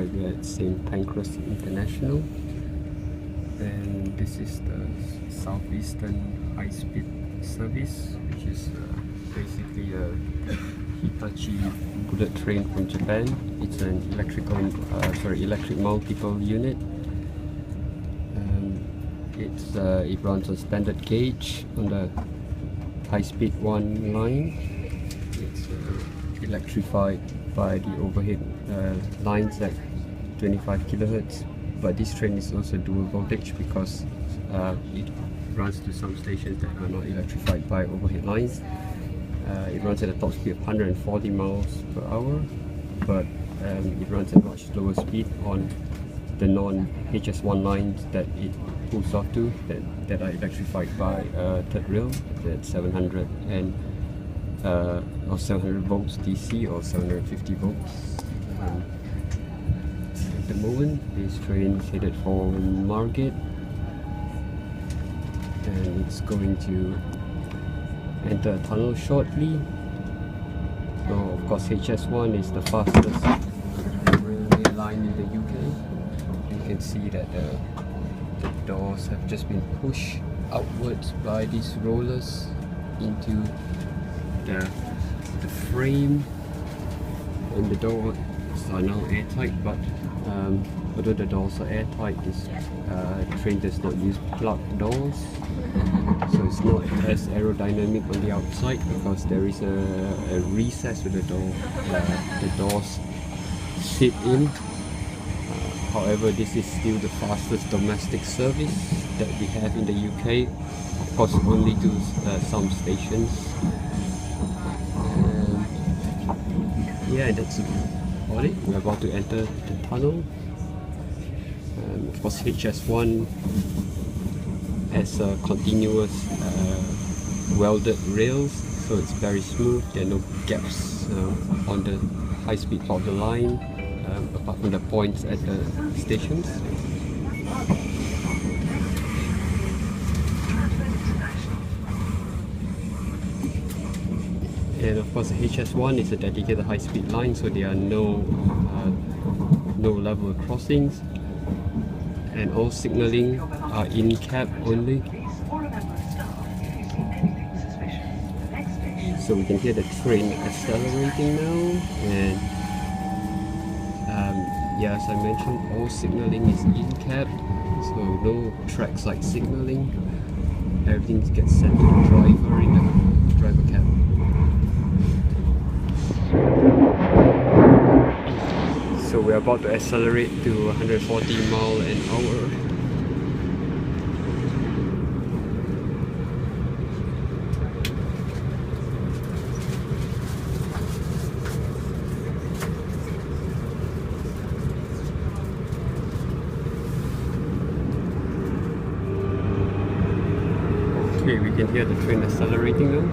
right, we're at St Pancras International, and this is the Southeastern high-speed service, which is basically a Hitachi bullet train from Japan. It's an electric multiple unit. It runs on standard gauge on the high-speed 1 line. It's electrified by the overhead lines at 25 kHz, but this train is also dual voltage because it runs to some stations that are not electrified by overhead lines. It runs at a top speed of 140 miles per hour, but it runs at much slower speed on the non-HS1 lines that it pulls off to, that are electrified by third rail at 700 or 700 volts DC or 750 volts. At the moment, this train is headed for Margate, and it's going to enter a tunnel shortly. So of course HS1 is the fastest railway line in the UK. You can see that the doors have just been pushed outwards by these rollers into the frame, and the doors are now airtight, but although the doors are airtight, this train does not use plug doors, so it's not as aerodynamic on the outside because there is a recess with the door the doors sit in. However, this is still the fastest domestic service that we have in the UK, of course only to some stations. Yeah, that's about it. We're about to enter the tunnel. Of course, HS1 has continuous welded rails, so it's very smooth. There are no gaps on the high-speed part of the line, apart from the points at the stations. And of course, the HS1 is a dedicated high-speed line, so there are no level crossings, and all signalling are in cab only. So we can hear the train accelerating now, and yeah, as I mentioned, all signalling is in cab, so no trackside signalling. Everything gets sent to the driver in the driver cab. So we're about to accelerate to 140 miles an hour. Okay, we can hear the train accelerating now.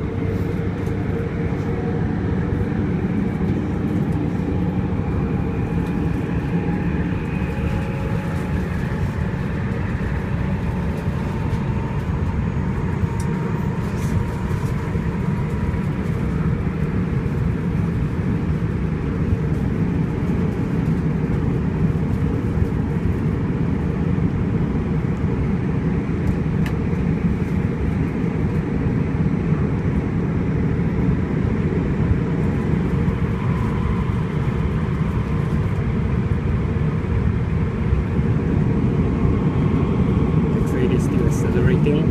Accelerating.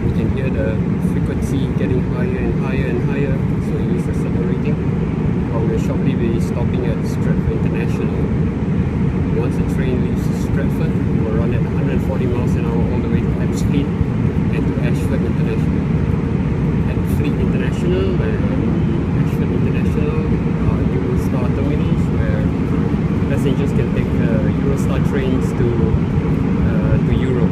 You can hear the frequency getting higher and higher and higher, so it is accelerating. We'll shortly be stopping at Stratford International. Once the train leaves Stratford, it will run at 140 miles an hour all the way to Hampstead and to Ashford International. At Fleet International and Ashford International are Eurostar terminals where passengers can take Eurostar trains to Europe.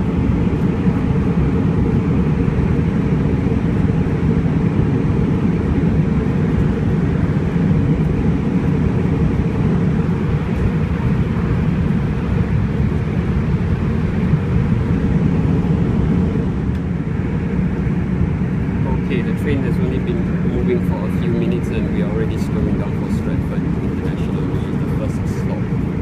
Okay, the train has only been moving for a few minutes and we are already slowing down for Stratford International, which is the first stop.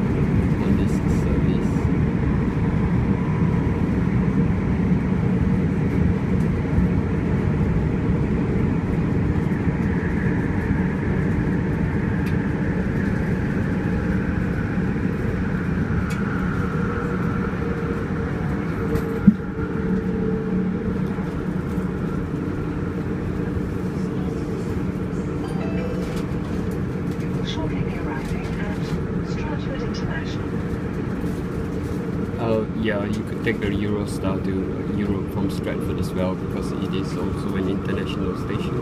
Yeah, you could take the Eurostar to Europe from Stratford as well, because it is also an international station.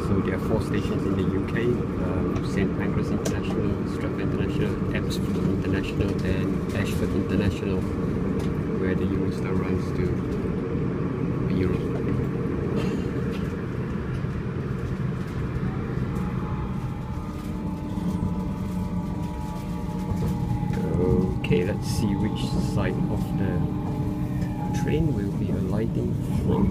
So there are 4 stations in the UK, St Pancras International, Stratford International, Epsom International and Ashford International, where the Eurostar runs to Europe. Okay, let's see which side of the train will be alighting from.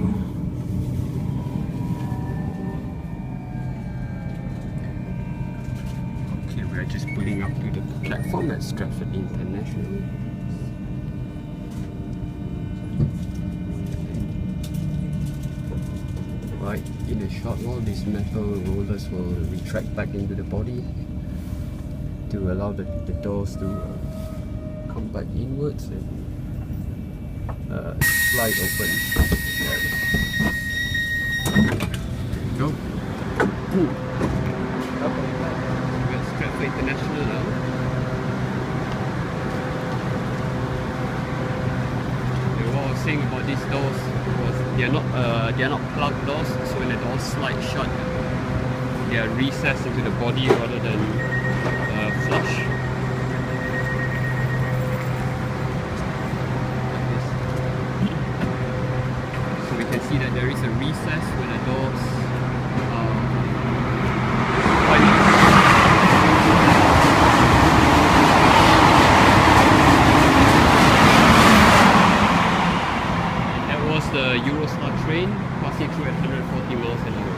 Okay, we are just pulling up to the platform at Stratford International. Right, in a short while these metal rollers will retract back into the body to allow the doors to come back inwards and slide open. There we go. We're at Stratford International now. And what I was saying about these doors was they are not plug doors, so when the doors slide shut, they are recessed into the body rather than flush. See that there is a recess when the doors and that was the Eurostar train passing through at 140 miles an hour.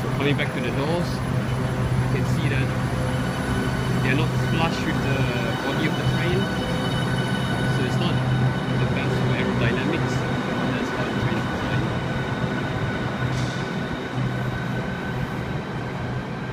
So coming back to the doors, you can see that they are not flush with the